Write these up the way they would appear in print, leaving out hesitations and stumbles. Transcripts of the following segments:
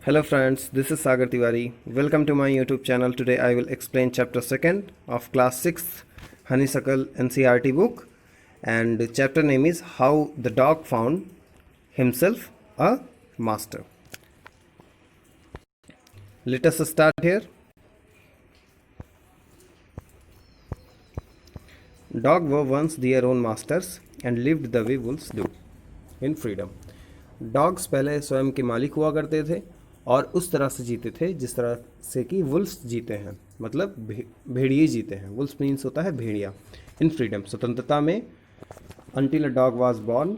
Hello friends, this is Sagar Tiwari. Welcome to my YouTube channel. Today I will explain chapter 2nd of class 6th Honeysuckle NCERT book, and chapter name is How the Dog Found Himself a Master. Let us start here. Dogs were once their own masters and lived the way wolves do, in freedom. Dogs पहले स्वयं के मालिक हुआ करते थे और उस तरह से जीते थे जिस तरह से कि वुल्फ्स जीते हैं, मतलब भेड़िए जीते हैं. वुल्फ्स मीन्स होता है भेड़िया. इन फ्रीडम, स्वतंत्रता में. Until a dog was born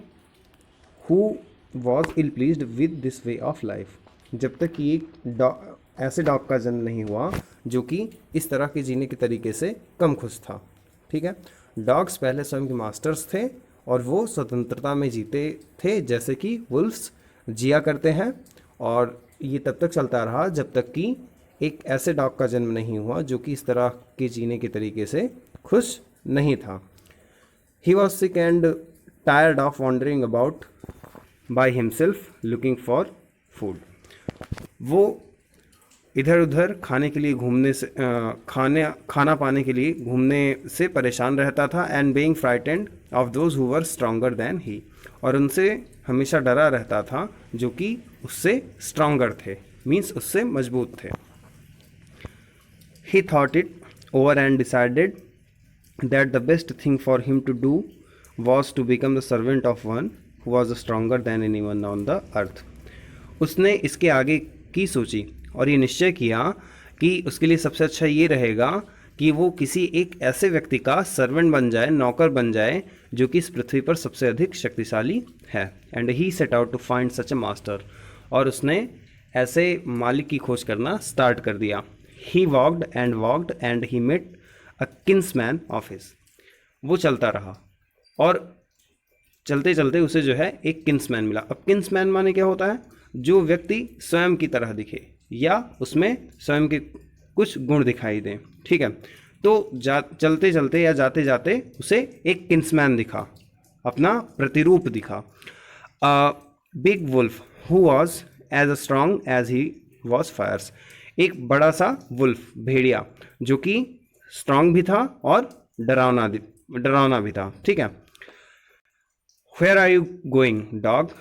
who was ill pleased with this way of life. जब तक कि एक ऐसे डॉग का जन्म नहीं हुआ जो कि इस तरह के जीने के तरीके से कम खुश था. ठीक है. डॉग्स पहले स्वयं के मास्टर्स थे और वो स्वतंत्रता में जीते थे जैसे कि वुल्फ्स जिया करते हैं, और ये तब तक चलता रहा जब तक कि एक ऐसे डॉग का जन्म नहीं हुआ जो कि इस तरह के जीने के तरीके से खुश नहीं था. He was sick and tired of wandering about by himself looking for food. वो इधर उधर खाने के लिए घूमने से खाना पाने के लिए घूमने से परेशान रहता था. And being frightened of those who were stronger than he, और उनसे हमेशा डरा रहता था जो कि उससे स्ट्रॉन्गर थे, मीन्स उससे मजबूत थे. He thought it over and decided that the best thing for him to do was to become the servant of one who was stronger than anyone on the earth. उसने इसके आगे की सोची और ये निश्चय किया कि उसके लिए सबसे अच्छा ये रहेगा कि वो किसी एक ऐसे व्यक्ति का सर्वेंट बन जाए, नौकर बन जाए जो कि इस पृथ्वी पर सबसे अधिक शक्तिशाली है. And he set out to find such a master, और उसने ऐसे मालिक की खोज करना स्टार्ट कर दिया. He walked and he met a kinsman of his. वो चलता रहा और चलते चलते उसे जो है एक किन्समैन मिला. अब किन्समैन माने क्या होता है? जो व्यक्ति स्वयं की तरह दिखे या उसमें स्वयं के कुछ गुण दिखाई दें. ठीक है. तो चलते चलते या जाते जाते उसे एक किन्समैन दिखा, अपना प्रतिरूप दिखा. Big wolf who was as strong as he was fierce. एक बड़ा सा वुल्फ, भेड़िया, जो कि स्ट्रॉन्ग भी था और डरावना भी था. ठीक है. Where are you going dog?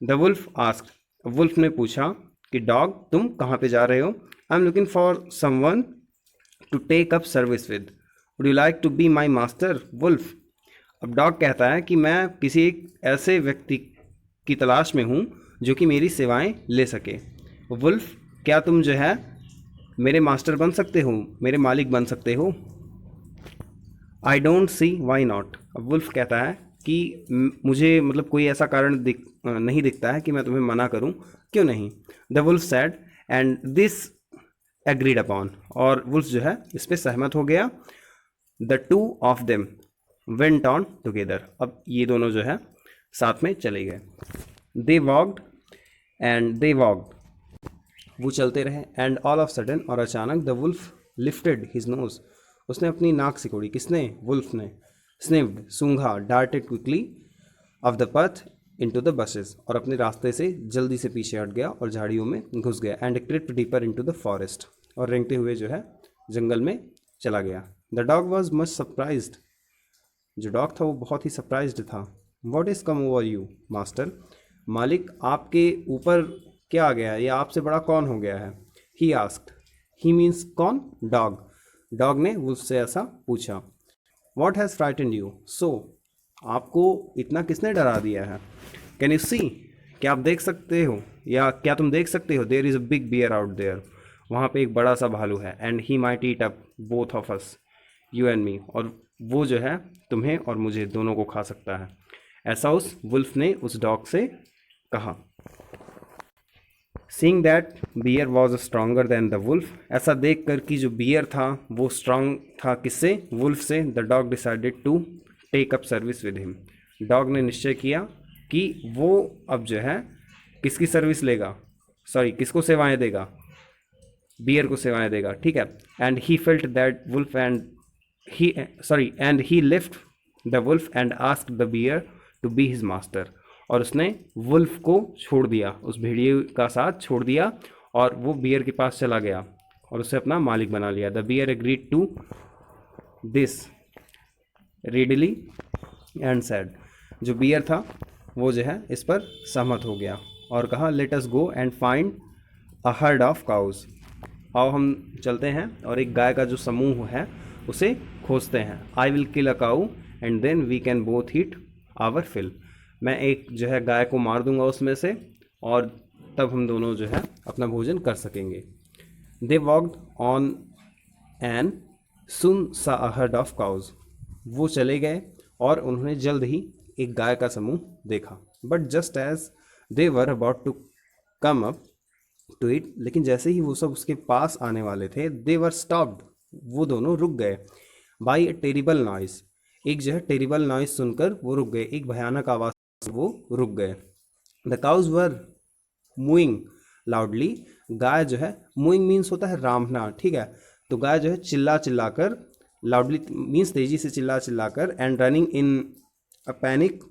The wolf asked. वुल्फ ने पूछा कि डॉग, तुम कहाँ पे जा रहे हो? I am looking for someone to take up service with. Would you like to be my master wolf? अब डॉग कहता है कि मैं किसी एक ऐसे व्यक्ति की तलाश में हूँ जो कि मेरी सेवाएं ले सके. वुल्फ, क्या तुम जो है मेरे मास्टर बन सकते हो, मेरे मालिक बन सकते हो? I don't see why not. अब वुल्फ कहता है कि मुझे मतलब कोई ऐसा कारण नहीं दिखता है कि मैं तुम्हें मना करूं, क्यों नहीं? The wolf said and this agreed upon. और वुल्फ जो है इस पर सहमत हो गया. The two of them went on together. अब ये दोनों जो है साथ में चले गए. They walked and they walked. वो चलते रहे. एंड ऑल ऑफ सडन, और अचानक, the wolf lifted his nose. उसने अपनी नाक सिकोड़ी. किसने? वुल्फ ने. स्निफ्ड, सूंघा. Darted quickly off the path into the buses, और अपने रास्ते से जल्दी से पीछे हट गया और झाड़ियों में घुस गया. And crypt deeper into the forest, और रेंगते हुए जो है जंगल में चला गया. The dog was much surprised. जो डॉग था वो बहुत ही सरप्राइज्ड था. What is come over you master? मालिक, आपके ऊपर क्या आ गया है, या आपसे बड़ा कौन हो गया है? He asked. ही मीन्स कौन? डॉग. डॉग ने उससे ऐसा पूछा. What has frightened you so? आपको इतना किसने डरा दिया है? Can you see? क्या आप देख सकते हो, या क्या तुम देख सकते हो? There is a big bear out there. वहाँ पे एक बड़ा सा भालू है. And he might eat up both of us, you and me. और वो जो है तुम्हें और मुझे दोनों को खा सकता है. ऐसा उस वुल्फ ने उस डॉग से कहा. Seeing that bear was stronger than the wolf. ऐसा देख कर कि जो बियर था वो स्ट्रांग था किससे? वुल्फ से. The dog decided to take up service with him. Dog ने निश्चय किया कि वो अब जो है किसकी सर्विस लेगा, सॉरी किसको सेवाएं देगा? बियर को सेवाएं देगा. ठीक है. And he felt that wolf and he left the wolf and asked the bear to be his master. और उसने वुल्फ को छोड़ दिया, उस भेड़िए का साथ छोड़ दिया और वो बियर के पास चला गया और उसे अपना मालिक बना लिया। The bear agreed to this readily and said, जो बियर था वो जो है इस पर सहमत हो गया और कहा let us go and find a herd of cows, आओ हम चलते हैं और एक गाय का जो समूह है उसे खोजते हैं। I will kill a cow and then we can both eat our fill, मैं एक जो है गाय को मार दूंगा उसमें से और तब हम दोनों जो है अपना भोजन कर सकेंगे। दे वॉक्ड ऑन एंड सुन सा अ हर्ड ऑफ काउज, वो चले गए और उन्होंने जल्द ही एक गाय का समूह देखा। But just as they were about to come up to it, लेकिन जैसे ही वो सब उसके पास आने वाले थे, दे वर स्टॉप्ड, वो दोनों रुक गए। बाई ए टेरिबल नॉइस, एक जो है टेरिबल नॉइस सुनकर वो रुक गए, एक भयानक आवाज़ से वो रुक गए। द काउज वर मूइंग लाउडली, गाय जो है, मूइंग मीन्स होता है रामना, ठीक है, तो गाय जो है चिल्ला चिल्ला कर, लाउडली मीन्स तेजी से चिल्ला चिल्ला कर, and running in a panic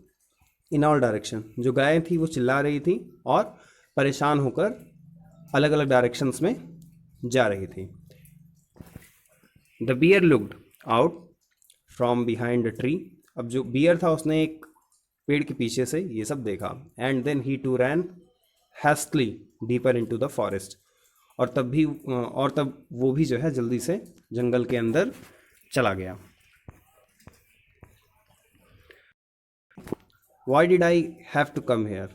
in all direction, जो गाय थी वो चिल्ला रही थी और परेशान होकर अलग अलग डायरेक्शंस में जा रही थी। The bear looked out from behind the tree, अब जो बियर था उसने एक पेड़ के पीछे से ये सब देखा। And then he too ran hastily deeper into the forest, और तब वो भी जो है जल्दी से जंगल के अंदर चला गया। Why did I have to come here,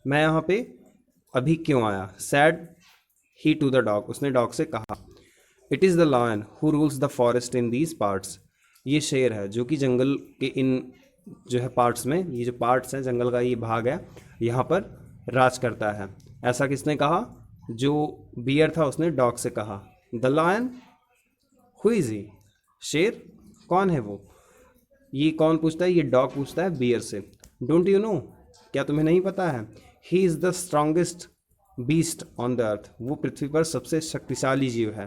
मैं यहाँ पे अभी क्यों आया। Said he to the dog, उसने डॉग से कहा। It is the lion who rules the forest in these parts, ये शेर है जो कि जंगल के इन जो है पार्ट्स में, ये जो पार्ट्स हैं जंगल का ये भाग है, यहाँ पर राज करता है। ऐसा किसने कहा, जो बियर था उसने डॉग से कहा। द लायन हु इज़ ही, शेर कौन है वो, ये कौन पूछता है, ये डॉग पूछता है बियर से। डोंट यू नो, क्या तुम्हें नहीं पता है, he is the strongest beast on the अर्थ, वो पृथ्वी पर सबसे शक्तिशाली जीव है।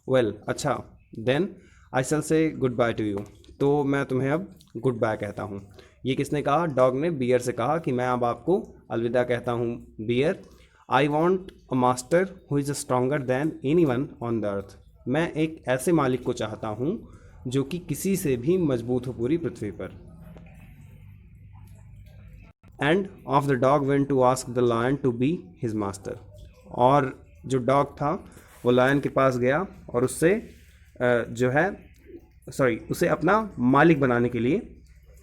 वेल अच्छा, देन आई शैल से गुड बाय टू यू, तो मैं तुम्हें अब गुड बाय कहता हूँ। ये किसने कहा, डॉग ने बियर से कहा कि मैं अब आपको अलविदा कहता हूँ bear. I want a master who is stronger than anyone on the earth, मैं एक ऐसे मालिक को चाहता हूँ जो कि किसी से भी मजबूत हो पूरी पृथ्वी पर। And off the dog went to ask the lion to be his master, और जो डॉग था वो लायन के पास गया और उससे उसे अपना मालिक बनाने के लिए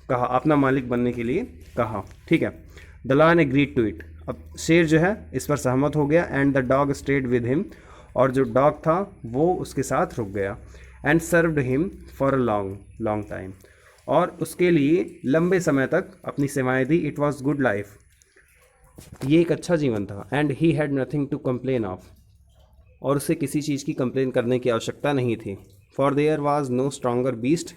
कहा, अपना मालिक बनने के लिए कहा, ठीक है। The lion agreed to it, अब शेर जो है इस पर सहमत हो गया। And the dog stayed with him, और जो डॉग था वो उसके साथ रुक गया। And served him for a long time, और उसके लिए लंबे समय तक अपनी सेवाएं दी। इट वॉज गुड लाइफ, ये एक अच्छा जीवन था। And he had nothing to complain of, और उसे किसी चीज़ की कंप्लेन करने की आवश्यकता नहीं थी। For there was no stronger beast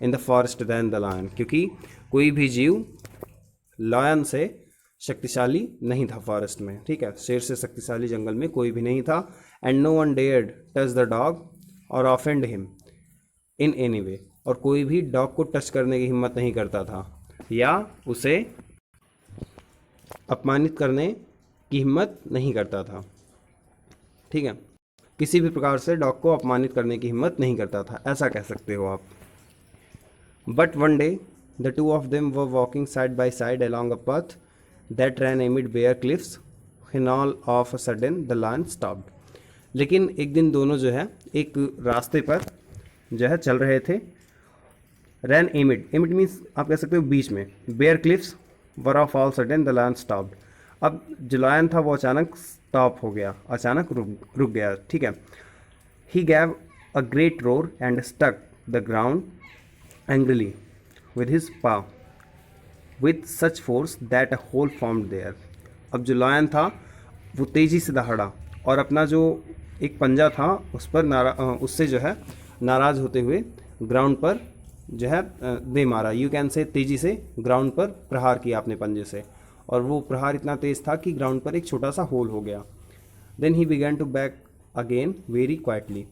in the forest than the lion, क्योंकि कोई भी जीव लायन से शक्तिशाली नहीं था फॉरेस्ट में, ठीक है, शेर से शक्तिशाली जंगल में कोई भी नहीं था। And no one dared touch the dog or offend him in any way, और कोई भी डॉग को टच करने की हिम्मत नहीं करता था या उसे अपमानित करने की हिम्मत नहीं करता था, ठीक है, किसी भी प्रकार से डॉग को अपमानित करने की हिम्मत नहीं करता था, ऐसा कह सकते हो आप। But one day the two of them were walking side by side along a path that ran amid bare cliffs when all of a sudden the lion stopped, लेकिन एक दिन दोनों जो है एक रास्ते पर जो है चल रहे थे। रैन एमिड, एमिड मीन्स आप कह सकते हो बीच में। Bare cliffs were of all sudden the lion stopped, अब जो लायन था वो अचानक स्टॉप हो गया, अचानक रुक गया, ठीक है। He gave a great roar and stuck the ground angrily with his paw with such force that a hole formed there, अब जो लायन था वो तेज़ी से दहाड़ा और अपना जो एक पंजा था उस पर उससे जो है नाराज़ होते हुए ग्राउंड पर जो है दे मारा। यू कैन से तेज़ी से ग्राउंड पर प्रहार किया अपने पंजे से, और वो प्रहार इतना तेज़ था कि ग्राउंड पर एक छोटा सा होल हो गया। Then he began to back again very quietly,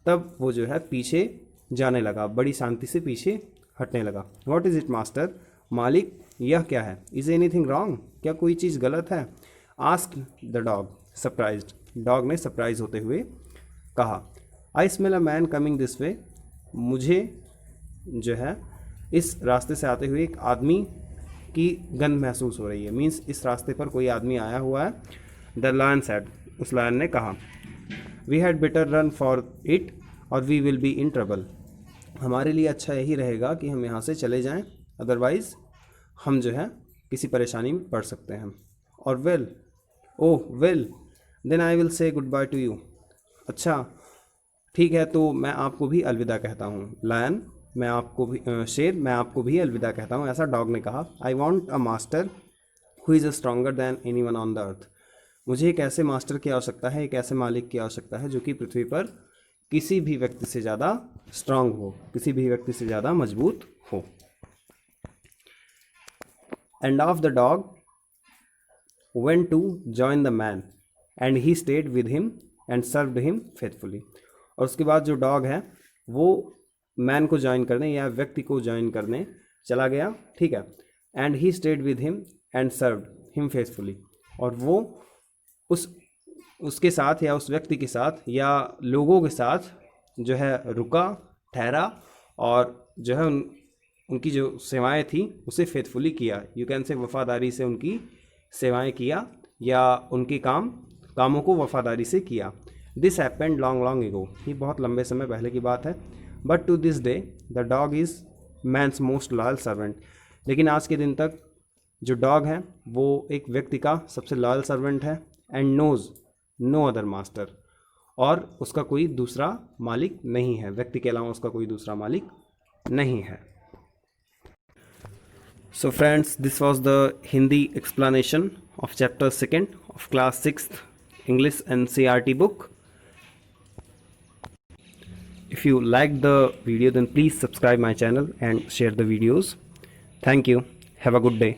तब वो जो है पीछे जाने लगा, बड़ी शांति से पीछे हटने लगा। व्हाट इज़ इट मास्टर, मालिक यह क्या है? Is anything wrong? क्या कोई चीज़ गलत है? Asked the dog surprised, dog ने सरप्राइज होते हुए कहा। I smell a man coming this way, मुझे जो है इस रास्ते से आते हुए एक आदमी की गंध महसूस हो रही है। मीन्स इस रास्ते पर कोई आदमी आया हुआ है। द लायन सेड, उस लायन ने कहा। We had better run for it or we will be in trouble, हमारे लिए अच्छा यही रहेगा कि हम यहाँ से चले जाएं, अदरवाइज़ हम जो है किसी परेशानी में पड़ सकते हैं। और well, oh well, then I will say goodbye to you, अच्छा ठीक है तो मैं आपको भी अलविदा कहता हूँ। लायन, मैं आपको भी शेर, मैं आपको भी अलविदा कहता हूँ, ऐसा डॉग ने कहा। आई want a master who is stronger than anyone on the अर्थ, मुझे एक ऐसे मास्टर की आवश्यकता है, एक ऐसे मालिक की आवश्यकता है जो कि पृथ्वी पर किसी भी व्यक्ति से ज़्यादा स्ट्रांग हो, किसी भी व्यक्ति से ज़्यादा मजबूत हो। And off the dog went to join the man and he stayed with him and served him faithfully, और उसके बाद जो डॉग है वो मैन को ज्वाइन करने या व्यक्ति को ज्वाइन करने चला गया, ठीक है। And he stayed with him and served him faithfully, और वो उसके साथ या उस व्यक्ति के साथ या लोगों के साथ जो है रुका, ठहरा, और जो है उनकी जो सेवाएं थी उसे फेथफुली किया। यू कैन से वफादारी से उनकी सेवाएं किया या उनके कामों को वफादारी से किया। This happened long long ago, ये बहुत लंबे समय पहले की बात है। But to this day the dog is man's most loyal servant, लेकिन आज के दिन तक जो डॉग है वो एक व्यक्ति का सबसे लॉयल सर्वेंट है। And knows no other master, और उसका कोई दूसरा मालिक नहीं है, व्यक्ति के अलावा उसका कोई दूसरा मालिक नहीं है। So friends, this was the Hindi explanation of chapter 2nd of class 6th English NCERT book. If you liked the video, then please subscribe my channel and share the videos. Thank you. Have a good day.